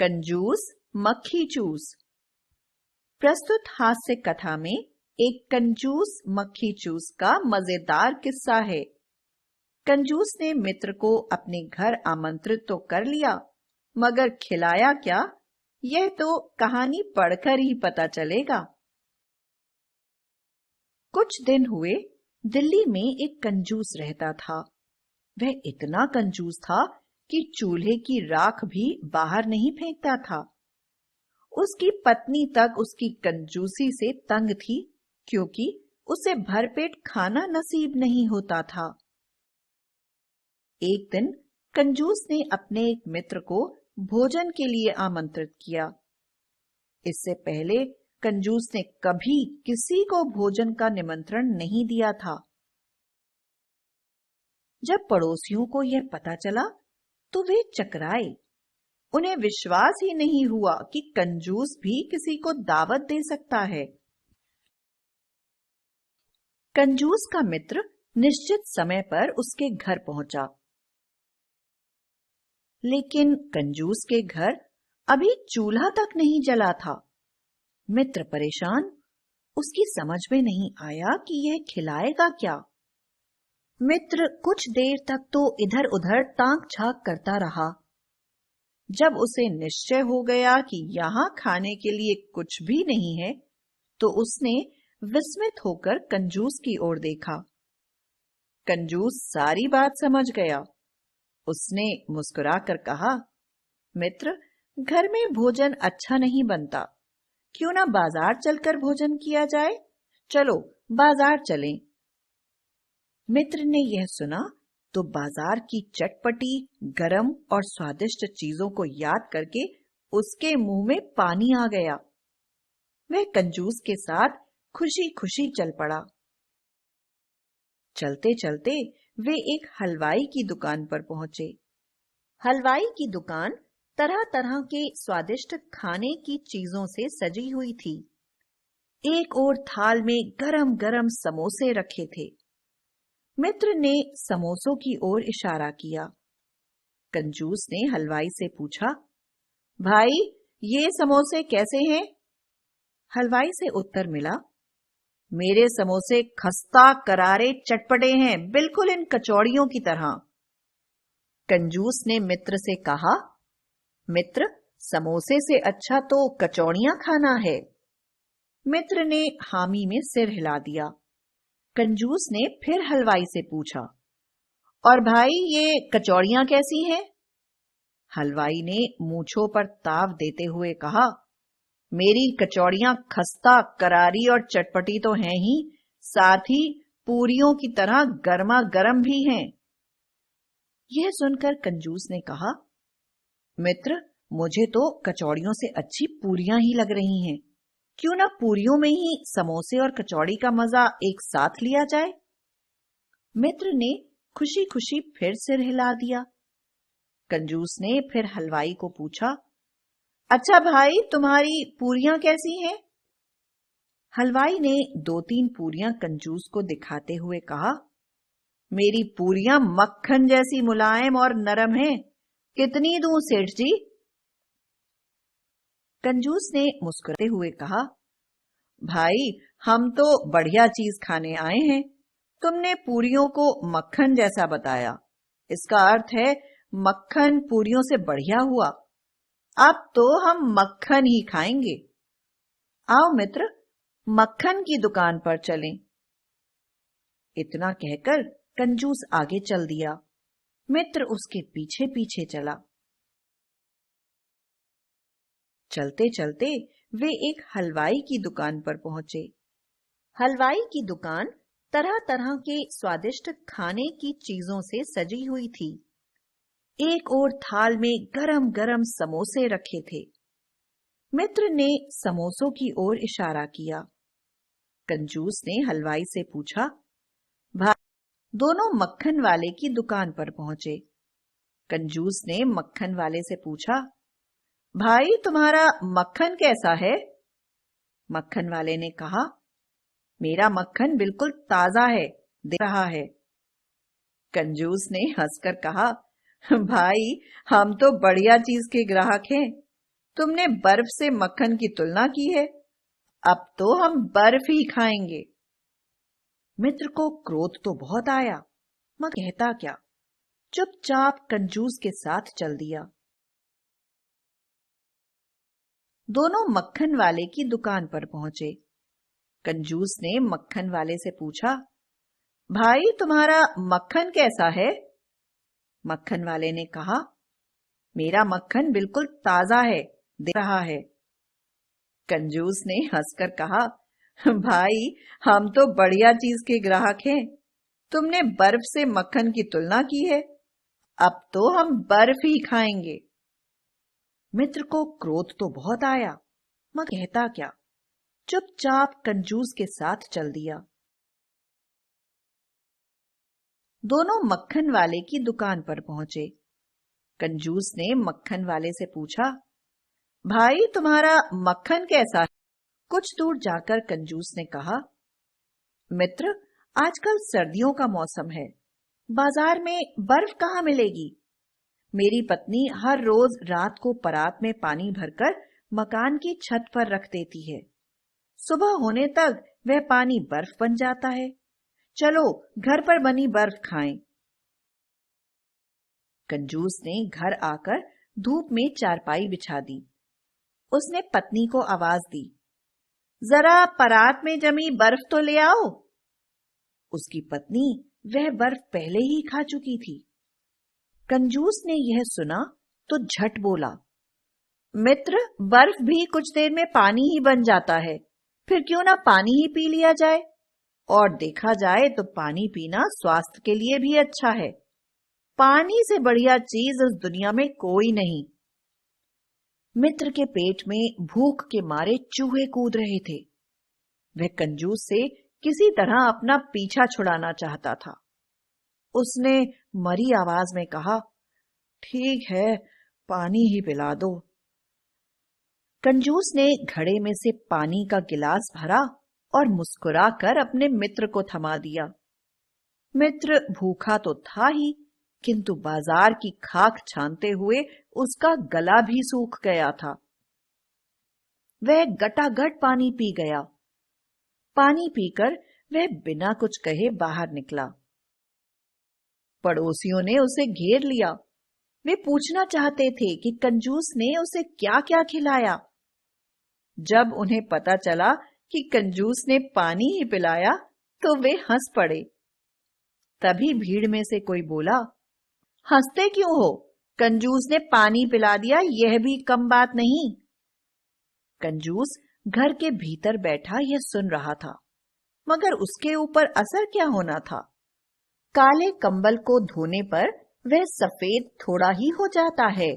कंजूस मक्खी चूस। प्रस्तुत हास्य कथा में एक कंजूस मक्खी चूस का मजेदार किस्सा है। कंजूस ने मित्र को अपने घर आमंत्रित तो कर लिया, मगर खिलाया क्या, यह तो कहानी पढ़कर ही पता चलेगा। कुछ दिन हुए, दिल्ली में एक कंजूस रहता था। वह इतना कंजूस था कि चूल्हे की राख भी बाहर नहीं फेंकता था। उसकी पत्नी तक उसकी कंजूसी से तंग थी, क्योंकि उसे भरपेट खाना नसीब नहीं होता था। एक दिन कंजूस ने अपने एक मित्र को भोजन के लिए आमंत्रित किया। इससे पहले कंजूस ने कभी किसी को भोजन का निमंत्रण नहीं दिया था। जब पड़ोसियों को यह पता चला तो वे चकराए। उन्हें विश्वास ही नहीं हुआ कि कंजूस भी किसी को दावत दे सकता है। कंजूस का मित्र निश्चित समय पर उसके घर पहुंचा, लेकिन कंजूस के घर अभी चूल्हा तक नहीं जला था। मित्र परेशान, उसकी समझ में नहीं आया कि यह खिलाएगा क्या। मित्र कुछ देर तक तो इधर उधर ताक झांक करता रहा। जब उसे निश्चय हो गया कि यहाँ खाने के लिए कुछ भी नहीं है, तो उसने विस्मित होकर कंजूस की ओर देखा। कंजूस सारी बात समझ गया। उसने मुस्कुराकर कहा, मित्र, घर में भोजन अच्छा नहीं बनता, क्यों ना बाजार चलकर भोजन किया जाए। चलो बाजार चलें। मित्र ने यह सुना तो बाजार की चटपटी, गरम और स्वादिष्ट चीजों को याद करके उसके मुंह में पानी आ गया। वह कंजूस के साथ खुशी खुशी चल पड़ा। चलते चलते वे एक हलवाई की दुकान पर पहुंचे। हलवाई की दुकान तरह तरह के स्वादिष्ट खाने की चीजों से सजी हुई थी। एक और थाल में गरम गरम समोसे रखे थे। मित्र ने समोसों की ओर इशारा किया। कंजूस ने हलवाई से पूछा, भाई, ये समोसे कैसे हैं? हलवाई से उत्तर मिला, मेरे समोसे खस्ता करारे चटपटे हैं, बिल्कुल इन कचौड़ियों की तरह। कंजूस ने मित्र से कहा, मित्र, समोसे से अच्छा तो कचौड़ियां खाना है। मित्र ने हामी में सिर हिला दिया। कंजूस ने फिर हलवाई से पूछा, और भाई, ये कचौड़ियां कैसी हैं? हलवाई ने मूंछों पर ताव देते हुए कहा, मेरी कचौड़ियां खस्ता, करारी और चटपटी तो हैं ही, साथ ही पूरियों की तरह गर्मा गर्म भी हैं। यह सुनकर कंजूस ने कहा, मित्र, मुझे तो कचौड़ियों से अच्छी पूरियां ही लग रही हैं। क्यों ना पूरियों में ही समोसे और कचौड़ी का मजा एक साथ लिया जाए। मित्र ने खुशी खुशी फिर सिर हिला दिया। कंजूस ने फिर हलवाई को पूछा, अच्छा भाई, तुम्हारी पूरियां कैसी हैं? हलवाई ने 2-3 पूरियां कंजूस को दिखाते हुए कहा, मेरी पूरियां मक्खन जैसी मुलायम और नरम हैं। कितनी दूं सेठ जी? कंजूस ने मुस्कुराते हुए कहा, भाई, हम तो बढ़िया चीज खाने आए हैं। तुमने पूरियों को मक्खन जैसा बताया, इसका अर्थ है मक्खन पूरियों से बढ़िया हुआ। अब तो हम मक्खन ही खाएंगे। आओ मित्र, मक्खन की दुकान पर चलें। इतना कहकर कंजूस आगे चल दिया। मित्र उसके पीछे पीछे चला। चलते चलते वे एक हलवाई की दुकान पर पहुंचे। हलवाई की दुकान तरह तरह के स्वादिष्ट खाने की चीजों से सजी हुई थी। एक और थाल में गरम गरम समोसे रखे थे। मित्र ने समोसों की ओर इशारा किया। कंजूस ने हलवाई से पूछा, भाई, दोनों मक्खन वाले की दुकान पर पहुंचे। कंजूस ने मक्खन वाले से पूछा, भाई, तुम्हारा मक्खन कैसा है? मक्खन वाले ने कहा, मेरा मक्खन बिल्कुल ताजा है, दे रहा है। कंजूस ने हंसकर कहा, भाई, हम तो बढ़िया चीज के ग्राहक हैं। तुमने बर्फ से मक्खन की तुलना की है, अब तो हम बर्फ ही खाएंगे। मित्र को क्रोध तो बहुत आया, मगर कहता क्या, चुपचाप कंजूस के साथ चल दिया। दोनों मक्खन वाले की दुकान पर पहुंचे। कंजूस ने मक्खन वाले से पूछा, भाई तुम्हारा मक्खन कैसा है? मक्खन वाले ने कहा, मेरा मक्खन बिल्कुल ताजा है, दे रहा है। कंजूस ने हंसकर कहा, भाई हम तो बढ़िया चीज के ग्राहक हैं, तुमने बर्फ से मक्खन की तुलना की है, अब तो हम बर्फ ही खाएंगे। मित्र को क्रोध तो बहुत आया, मगर कहता क्या, चुपचाप कंजूस के साथ चल दिया। दोनों मक्खन वाले की दुकान पर पहुंचे। कंजूस ने मक्खन वाले से पूछा, भाई तुम्हारा मक्खन कैसा है? कुछ दूर जाकर कंजूस ने कहा, मित्र आजकल सर्दियों का मौसम है, बाजार में बर्फ कहाँ मिलेगी? मेरी पत्नी हर रोज रात को परात में पानी भरकर मकान की छत पर रख देती है, सुबह होने तक वह पानी बर्फ बन जाता है। चलो घर पर बनी बर्फ खाएं। कंजूस ने घर आकर धूप में चारपाई बिछा दी। उसने पत्नी को आवाज दी, जरा परात में जमी बर्फ तो ले आओ। उसकी पत्नी वह बर्फ पहले ही खा चुकी थी। कंजूस ने यह सुना तो झट बोला, मित्र बर्फ भी कुछ देर में पानी ही बन जाता है, फिर क्यों ना पानी ही पी लिया जाए, और देखा जाए तो पानी पीना स्वास्थ्य के लिए भी अच्छा है। पानी से बढ़िया चीज इस दुनिया में कोई नहीं। मित्र के पेट में भूख के मारे चूहे कूद रहे थे। वह कंजूस से किसी तरह अपना पीछा छुड़ाना चाहता था। उसने मरी आवाज में कहा, ठीक है, पानी ही पिला दो। कंजूस ने घड़े में से पानी का गिलास भरा और मुस्कुराकर अपने मित्र को थमा दिया। मित्र भूखा तो था ही, किंतु बाजार की खाक छानते हुए उसका गला भी सूख गया था। वह गटागट पानी पी गया। पानी पीकर वह बिना कुछ कहे बाहर निकला। पड़ोसियों ने उसे घेर लिया। वे पूछना चाहते थे कि कंजूस ने उसे क्या क्या खिलाया। जब उन्हें पता चला कि कंजूस ने पानी ही पिलाया तो वे हंस पड़े। तभी भीड़ में से कोई बोला, हंसते क्यों हो? कंजूस ने पानी पिला दिया, यह भी कम बात नहीं। कंजूस घर के भीतर बैठा यह सुन रहा था, मगर उसके ऊपर असर क्या होना था? काले कंबल को धोने पर वह सफेद थोड़ा ही हो जाता है।